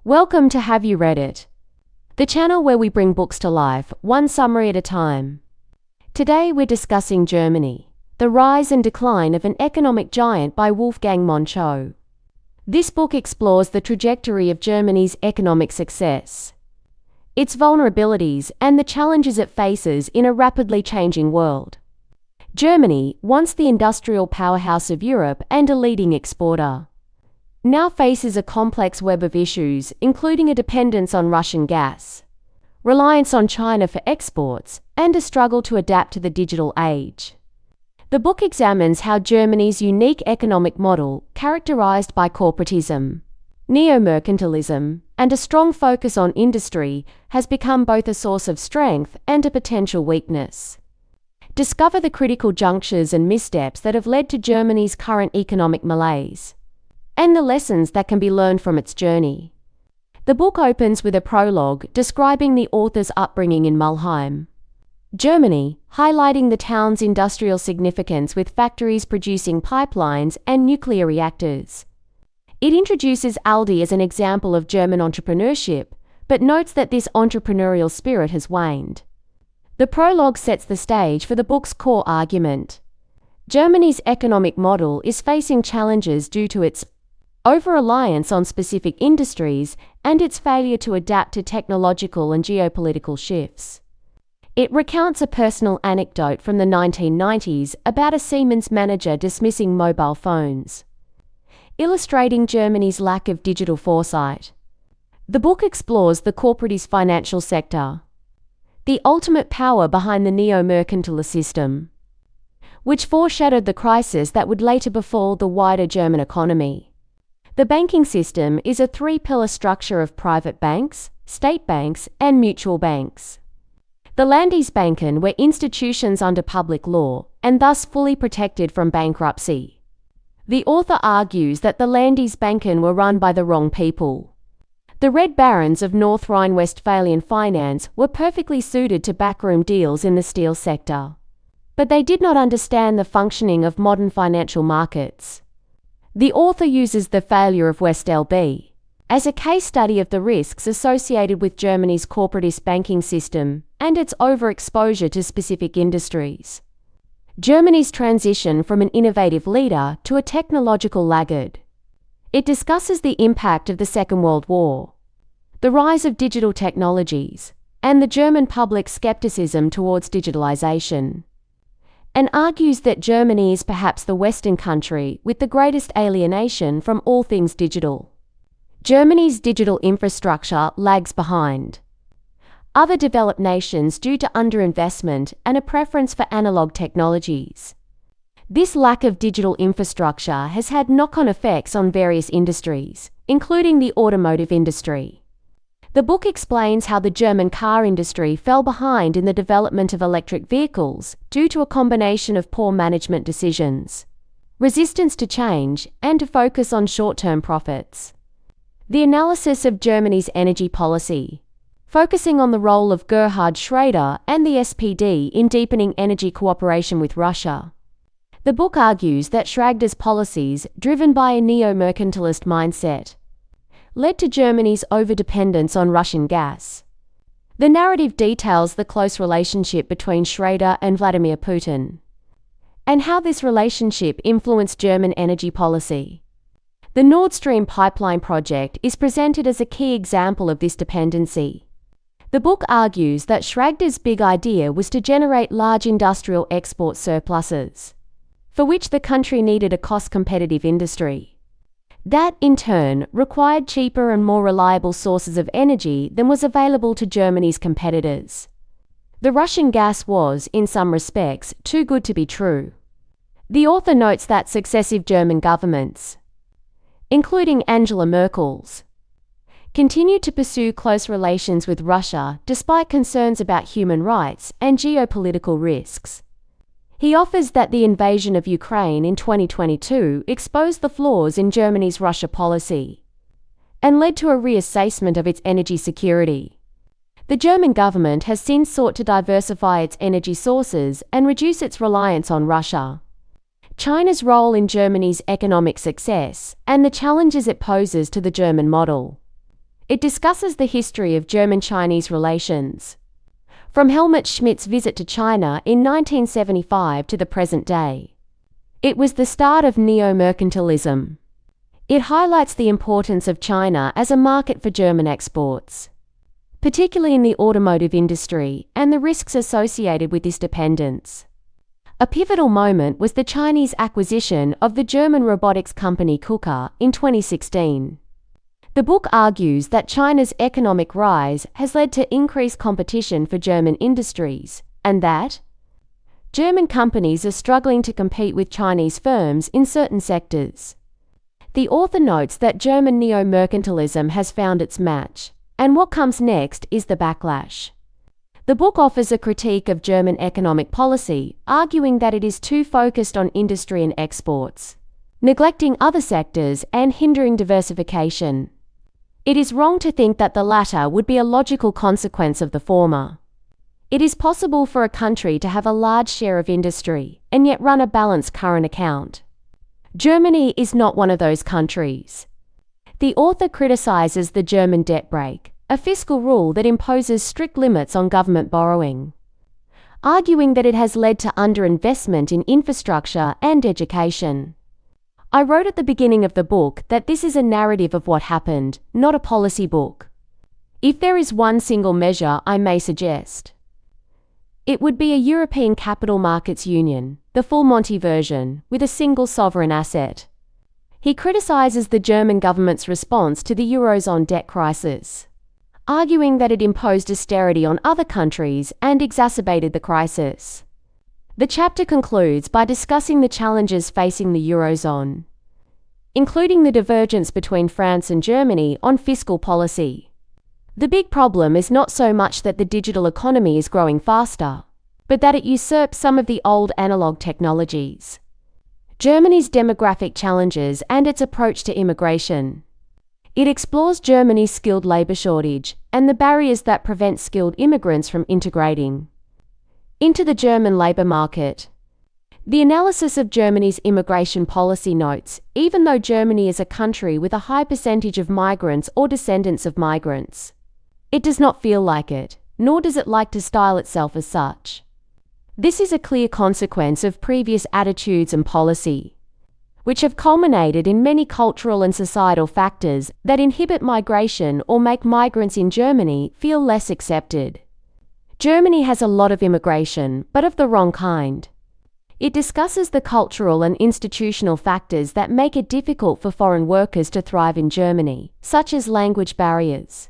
Welcome to Have You Read It? The channel where we bring books to life, one summary at a time. Today we're discussing Germany, The Rise and Decline of an Economic Giant by Wolfgang Muenchau. This book explores the trajectory of Germany's economic success, its vulnerabilities, and the challenges it faces in a rapidly changing world. Germany, once the industrial powerhouse of Europe and a leading exporter, now faces a complex web of issues, including a dependence on Russian gas, reliance on China for exports, and a struggle to adapt to the digital age. The book examines how Germany's unique economic model, characterized by corporatism, neo-mercantilism, and a strong focus on industry, has become both a source of strength and a potential weakness. Discover the critical junctures and missteps that have led to Germany's current economic malaise, and the lessons that can be learned from its journey. The book opens with a prologue describing the author's upbringing in Mulheim, Germany, highlighting the town's industrial significance with factories producing pipelines and nuclear reactors. It introduces Aldi as an example of German entrepreneurship, but notes that this entrepreneurial spirit has waned. The prologue sets the stage for the book's core argument. Germany's economic model is facing challenges due to its over-reliance on specific industries and its failure to adapt to technological and geopolitical shifts. It recounts a personal anecdote from the 1990s about a Siemens manager dismissing mobile phones, illustrating Germany's lack of digital foresight. The book explores the corporatist financial sector, the ultimate power behind the neo-mercantilist system, which foreshadowed the crisis that would later befall the wider German economy. The banking system is a three-pillar structure of private banks, state banks, and mutual banks. The Landesbanken were institutions under public law, and thus fully protected from bankruptcy. The author argues that the Landesbanken were run by the wrong people. The Red Barons of North Rhine-Westphalian finance were perfectly suited to backroom deals in the steel sector, but they did not understand the functioning of modern financial markets. The author uses the failure of West LB as a case study of the risks associated with Germany's corporatist banking system and its overexposure to specific industries. Germany's transition from an innovative leader to a technological laggard. It discusses the impact of the Second World War, the rise of digital technologies, and the German public's skepticism towards digitalization, and argues that Germany is perhaps the Western country with the greatest alienation from all things digital. Germany's digital infrastructure lags behind other developed nations due to underinvestment and a preference for analog technologies. This lack of digital infrastructure has had knock-on effects on various industries, including the automotive industry. The book explains how the German car industry fell behind in the development of electric vehicles due to a combination of poor management decisions, resistance to change, and a focus on short-term profits. The analysis of Germany's energy policy, focusing on the role of Gerhard Schröder and the SPD in deepening energy cooperation with Russia. The book argues that Schröder's policies, driven by a neo-mercantilist mindset, led to Germany's overdependence on Russian gas. The narrative details the close relationship between Schröder and Vladimir Putin, and how this relationship influenced German energy policy. The Nord Stream pipeline project is presented as a key example of this dependency. The book argues that Schröder's big idea was to generate large industrial export surpluses, for which the country needed a cost-competitive industry. That, in turn, required cheaper and more reliable sources of energy than was available to Germany's competitors. The Russian gas was, in some respects, too good to be true. The author notes that successive German governments, including Angela Merkel's, continued to pursue close relations with Russia despite concerns about human rights and geopolitical risks. He offers that the invasion of Ukraine in 2022 exposed the flaws in Germany's Russia policy and led to a reassessment of its energy security. The German government has since sought to diversify its energy sources and reduce its reliance on Russia. China's role in Germany's economic success and the challenges it poses to the German model. It discusses the history of German-Chinese relations, from Helmut Schmidt's visit to China in 1975 to the present day. It was the start of neo-mercantilism. It highlights the importance of China as a market for German exports, particularly in the automotive industry, and the risks associated with this dependence. A pivotal moment was the Chinese acquisition of the German robotics company KUKA in 2016. The book argues that China's economic rise has led to increased competition for German industries, and that German companies are struggling to compete with Chinese firms in certain sectors. The author notes that German neo-mercantilism has found its match, and what comes next is the backlash. The book offers a critique of German economic policy, arguing that it is too focused on industry and exports, neglecting other sectors and hindering diversification. It is wrong to think that the latter would be a logical consequence of the former. It is possible for a country to have a large share of industry and yet run a balanced current account. Germany is not one of those countries. The author criticizes the German debt brake, a fiscal rule that imposes strict limits on government borrowing, arguing that it has led to underinvestment in infrastructure and education. I wrote at the beginning of the book that this is a narrative of what happened, not a policy book. If there is one single measure I may suggest, it would be a European Capital Markets Union, the full Monty version, with a single sovereign asset. He criticizes the German government's response to the Eurozone debt crisis, arguing that it imposed austerity on other countries and exacerbated the crisis. The chapter concludes by discussing the challenges facing the Eurozone, including the divergence between France and Germany on fiscal policy. The big problem is not so much that the digital economy is growing faster, but that it usurps some of the old analog technologies. Germany's demographic challenges and its approach to immigration. It explores Germany's skilled labor shortage and the barriers that prevent skilled immigrants from integrating into the German labor market. The analysis of Germany's immigration policy notes, even though Germany is a country with a high percentage of migrants or descendants of migrants, it does not feel like it, nor does it like to style itself as such. This is a clear consequence of previous attitudes and policy, which have culminated in many cultural and societal factors that inhibit migration or make migrants in Germany feel less accepted. Germany has a lot of immigration, but of the wrong kind. It discusses the cultural and institutional factors that make it difficult for foreign workers to thrive in Germany, such as language barriers,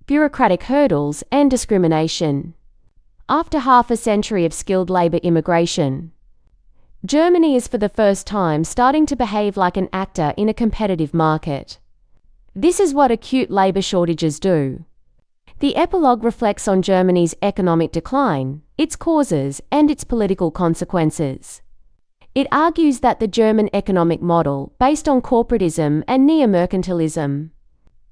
bureaucratic hurdles, and discrimination. After half a century of skilled labor immigration, Germany is for the first time starting to behave like an actor in a competitive market. This is what acute labor shortages do. The epilogue reflects on Germany's economic decline, its causes, and its political consequences. It argues that the German economic model, based on corporatism and neo-mercantilism,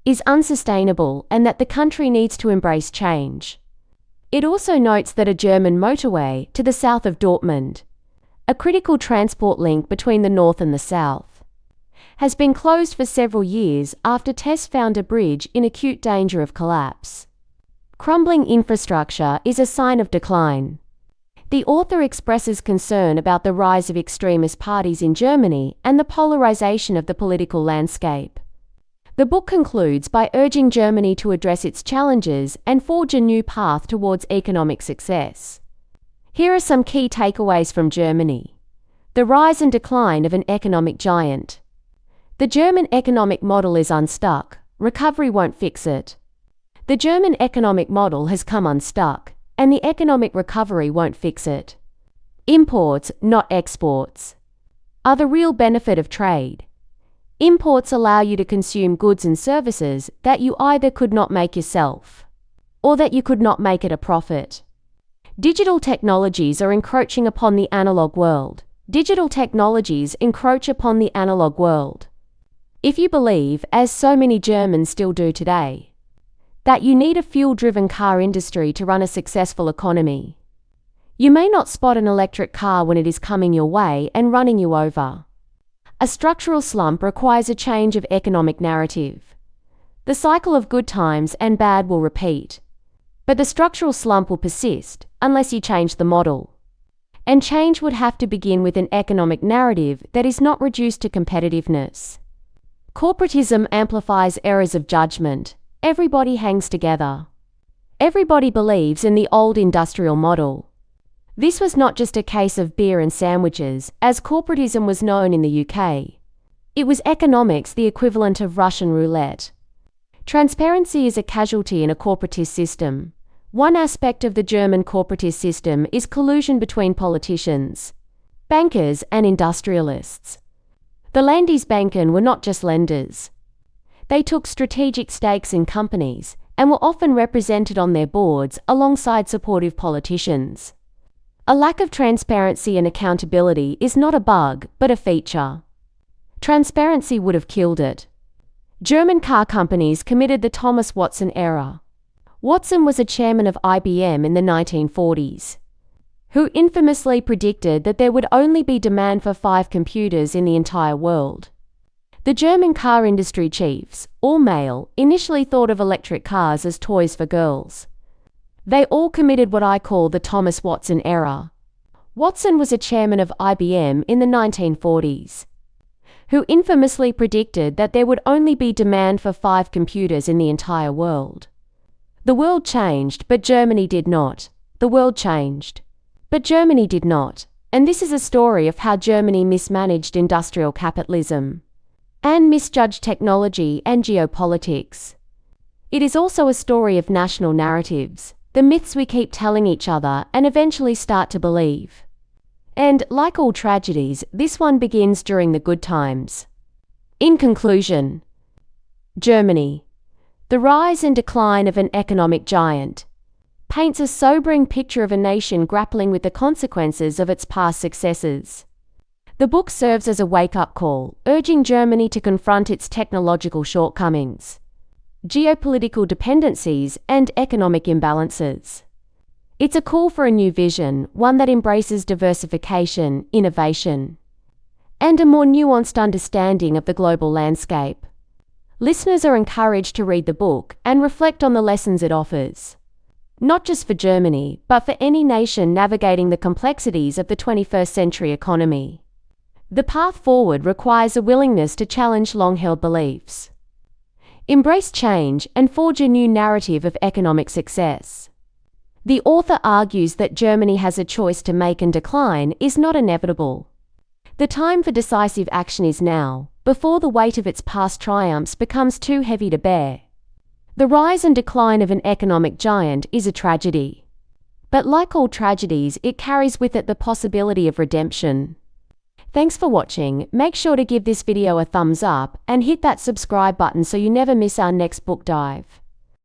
is unsustainable and that the country needs to embrace change. It also notes that a German motorway to the south of Dortmund, a critical transport link between the north and the south, has been closed for several years after tests found a bridge in acute danger of collapse. Crumbling infrastructure is a sign of decline. The author expresses concern about the rise of extremist parties in Germany and the polarization of the political landscape. The book concludes by urging Germany to address its challenges and forge a new path towards economic success. Here are some key takeaways from Germany. The rise and decline of an economic giant. The German economic model is unstuck. Recovery won't fix it. The German economic model has come unstuck, and the economic recovery won't fix it. Imports, not exports, are the real benefit of trade. Imports allow you to consume goods and services that you either could not make yourself, or that you could not make at a profit. Digital technologies are encroaching upon the analog world. Digital technologies encroach upon the analog world. If you believe, as so many Germans still do today, that you need a fuel-driven car industry to run a successful economy, you may not spot an electric car when it is coming your way and running you over. A structural slump requires a change of economic narrative. The cycle of good times and bad will repeat. But the structural slump will persist unless you change the model. And change would have to begin with an economic narrative that is not reduced to competitiveness. Corporatism amplifies errors of judgment. Everybody hangs together. Everybody believes in the old industrial model. This was not just a case of beer and sandwiches, as corporatism was known in the UK. It was economics, the equivalent of Russian roulette. Transparency is a casualty in a corporatist system. One aspect of the German corporatist system is collusion between politicians, bankers, and industrialists. The Landesbanken were not just lenders. They took strategic stakes in companies and were often represented on their boards alongside supportive politicians. A lack of transparency and accountability is not a bug, but a feature. Transparency would have killed it. German car companies committed the Thomas Watson error. Watson was a chairman of IBM in the 1940s, who infamously predicted that there would only be demand for 5 computers in the entire world. The German car industry chiefs, all male, initially thought of electric cars as toys for girls. They all committed what I call the Thomas Watson error. Watson was a chairman of IBM in the 1940s, who infamously predicted that there would only be demand for 5 computers in the entire world. The world changed, but Germany did not. The world changed, but Germany did not. And this is a story of how Germany mismanaged industrial capitalism and misjudged technology and geopolitics. It is also a story of national narratives, the myths we keep telling each other and eventually start to believe. And, like all tragedies, this one begins during the good times. In conclusion, Germany, the rise and decline of an economic giant, paints a sobering picture of a nation grappling with the consequences of its past successes. The book serves as a wake-up call, urging Germany to confront its technological shortcomings, geopolitical dependencies, and economic imbalances. It's a call for a new vision, one that embraces diversification, innovation, and a more nuanced understanding of the global landscape. Listeners are encouraged to read the book and reflect on the lessons it offers, not just for Germany, but for any nation navigating the complexities of the 21st century economy. The path forward requires a willingness to challenge long-held beliefs, embrace change, and forge a new narrative of economic success. The author argues that Germany has a choice to make, and decline is not inevitable. The time for decisive action is now, before the weight of its past triumphs becomes too heavy to bear. The rise and decline of an economic giant is a tragedy. But like all tragedies, it carries with it the possibility of redemption. Thanks for watching. Make sure to give this video a thumbs up and hit that subscribe button so you never miss our next book dive.